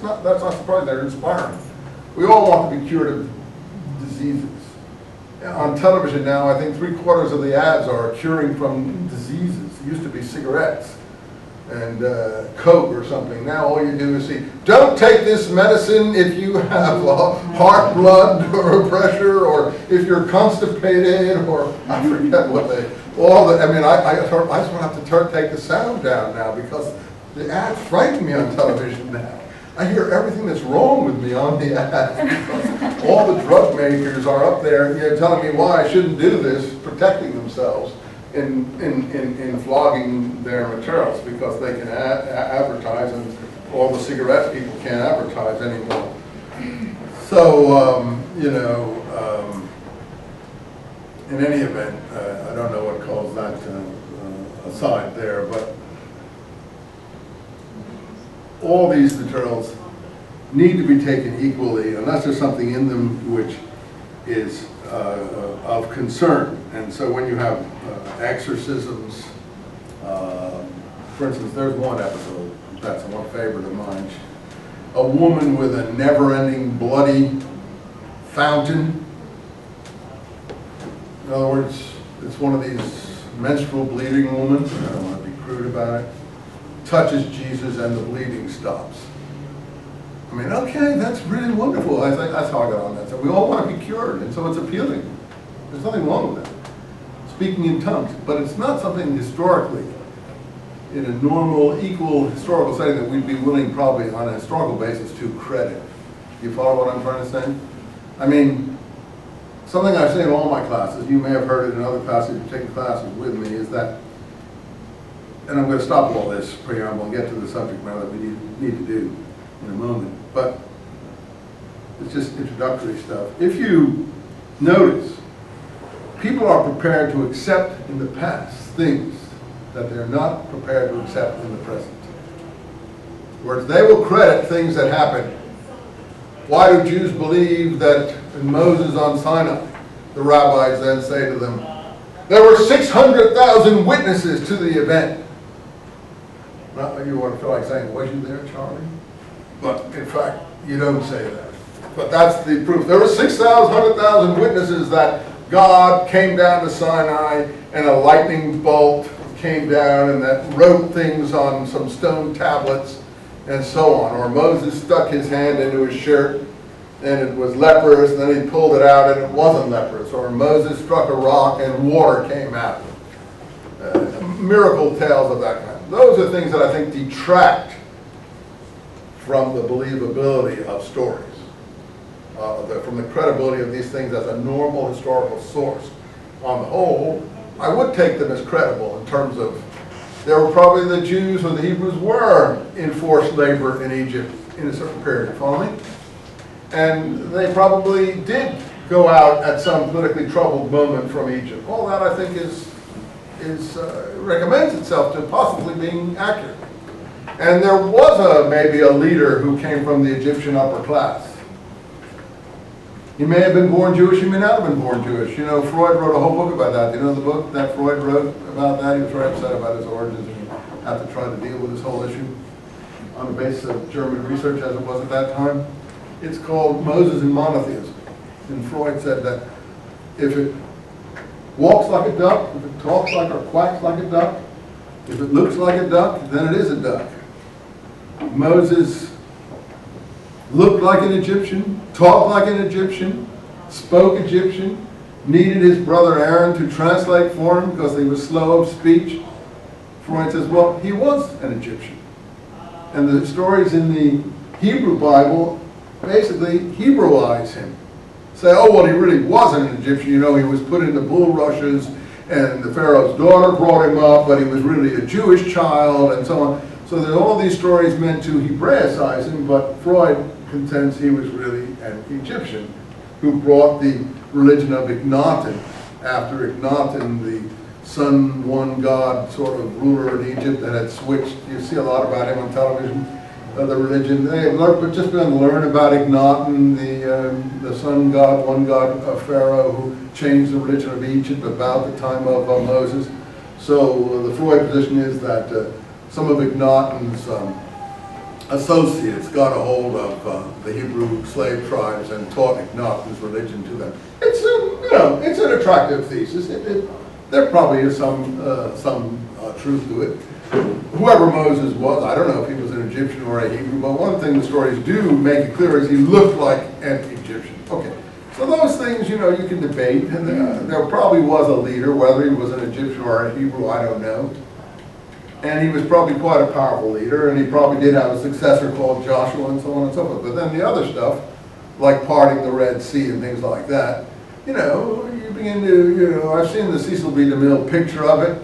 that's not surprising. They're inspiring. We all want to be cured of diseases. On television now, I think 3/4 of the ads are curing from diseases. It used to be cigarettes and Coke or something. Now all you do is see, don't take this medicine if you have heart, blood, or pressure, or if you're constipated, or I forget what they, I just want to have to take the sound down now because the ads frighten me on television now. I hear everything that's wrong with me on the ads. All the drug makers are up there, telling me why I shouldn't do this, protecting themselves in flogging their materials because they can advertise, and all the cigarette people can't advertise anymore. So, in any event, I don't know what calls that aside there, but all these materials need to be taken equally unless there's something in them which is of concern. And so when you have exorcisms, for instance, there's one episode, that's one favorite of mine, a woman with a never-ending bloody fountain. In other words, it's one of these menstrual bleeding women, I don't want to be crude about it, touches Jesus and the bleeding stops. I mean, okay, that's really wonderful. I think that's how I got on that. So we all want to be cured, and so it's appealing. There's nothing wrong with that. Speaking in tongues, but it's not something historically, in a normal, equal historical setting that we'd be willing probably on a historical basis to credit. You follow what I'm trying to say? I mean, something I say in all my classes, you may have heard it in other classes, you've taken classes with me, is that, and I'm going to stop all this preamble and get to the subject matter that we need to do in a moment, but it's just introductory stuff. If you notice, people are prepared to accept in the past things that they're not prepared to accept in the present. Whereas they will credit things that happened. Why do Jews believe that in Moses on Sinai, the rabbis then say to them, there were 600,000 witnesses to the event? Well, you want to feel like saying, was you there, Charlie? But in fact, you don't say that. But that's the proof. There were 600,000 witnesses that God came down to Sinai and a lightning bolt came down and that wrote things on some stone tablets and so on. Or Moses stuck his hand into his shirt and it was leprous, and then he pulled it out and it wasn't leprous. Or Moses struck a rock and water came out. Miracle tales of that kind. Those are things that I think detract from the believability of stories, from the credibility of these things as a normal historical source. On the whole, I would take them as credible in terms of there were probably the Jews or the Hebrews were in forced labor in Egypt in a certain period, follow me? And they probably did go out at some politically troubled moment from Egypt. All that I think recommends itself to possibly being accurate. And there was maybe a leader who came from the Egyptian upper class. He may have been born Jewish, he may not have been born Jewish. You know, Freud wrote a whole book about that. You know the book that Freud wrote about that? He was very upset about his origins and he had to try to deal with this whole issue on the basis of German research as it was at that time. It's called Moses and Monotheism. And Freud said that if it walks like a duck, if it talks like or quacks like a duck, if it looks like a duck, then it is a duck. Moses looked like an Egyptian, talked like an Egyptian, spoke Egyptian, needed his brother Aaron to translate for him because he was slow of speech. Freud says, well, he was an Egyptian. And the stories in the Hebrew Bible basically Hebrewize him. Say, oh, well, he really wasn't an Egyptian. You know, he was put into bulrushes and the Pharaoh's daughter brought him up, but he was really a Jewish child and so on. So there's all these stories meant to Hebraicize him, but Freud contends he was really an Egyptian who brought the religion of Akhenaten. After Akhenaten, the sun, one god sort of ruler in Egypt that had switched. You see a lot about him on television, the religion. They've just been to learn about Akhenaten, the sun god, one god of Pharaoh who changed the religion of Egypt about the time of Moses. So the Freud position is that some of Akhenaten's associates got a hold of the Hebrew slave tribes and taught Ignatius' religion to them. It's it's an attractive thesis. There probably is some truth to it. Whoever Moses was, I don't know if he was an Egyptian or a Hebrew, but one thing the stories do make it clear is he looked like an Egyptian. Okay, so those things, you can debate, and there probably was a leader, whether he was an Egyptian or a Hebrew, I don't know. And he was probably quite a powerful leader, and he probably did have a successor called Joshua and so on and so forth. But then the other stuff, like parting the Red Sea and things like that, you begin to, I've seen the Cecil B. DeMille picture of it,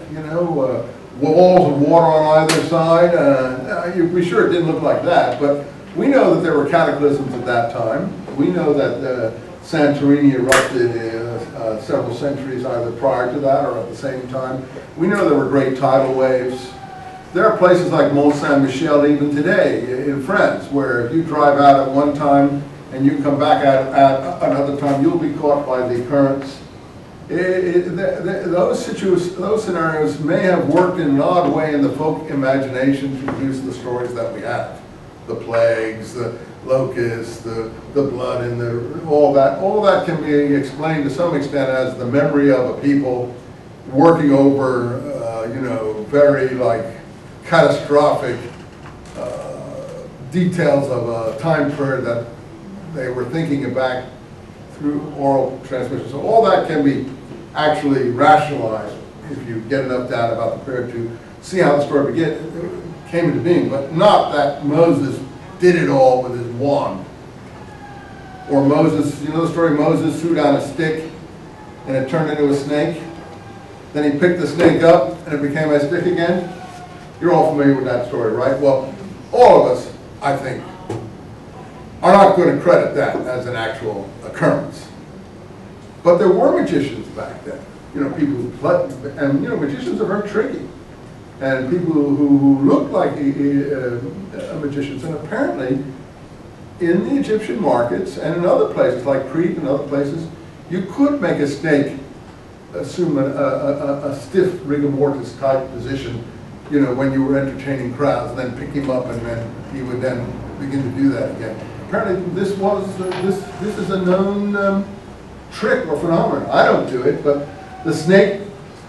walls of water on either side. You'd be sure it didn't look like that, but we know that there were cataclysms at that time. We know that Santorini erupted several centuries either prior to that or at the same time. We know there were great tidal waves. There are places like Mont Saint-Michel even today in France, where if you drive out at one time and you come back at another time, you'll be caught by the currents. Those scenarios may have worked in an odd way in the folk imagination to produce the stories that we have. The plagues, the locusts, the blood, and all that can be explained to some extent as the memory of a people working over, very catastrophic details of a time period that they were thinking back through oral transmission. So all that can be actually rationalized if you get enough data about the period to see how the story came into being, but not that Moses did it all with his wand. Or Moses, the story, Moses threw down a stick and it turned into a snake. Then he picked the snake up and it became a stick again. You're all familiar with that story, right? Well, all of us, I think, are not going to credit that as an actual occurrence. But there were magicians back then. People who played, and magicians are very tricky. And people who looked like magicians, and apparently in the Egyptian markets and in other places like Crete and other places, you could make a snake assume a stiff rigor mortis type position, when you were entertaining crowds, and then pick him up, and then he would then begin to do that again. Apparently, this is a known trick or phenomenon. I don't do it, but the snake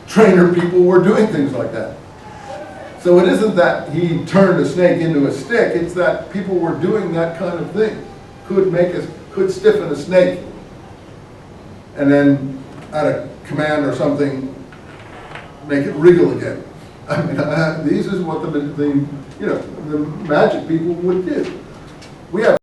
trainer people were doing things like that. So it isn't that he turned a snake into a stick; it's that people were doing that kind of thing. Could stiffen a snake, and then at a command or something, make it wriggle again. I mean, this is what the magic people would do. We have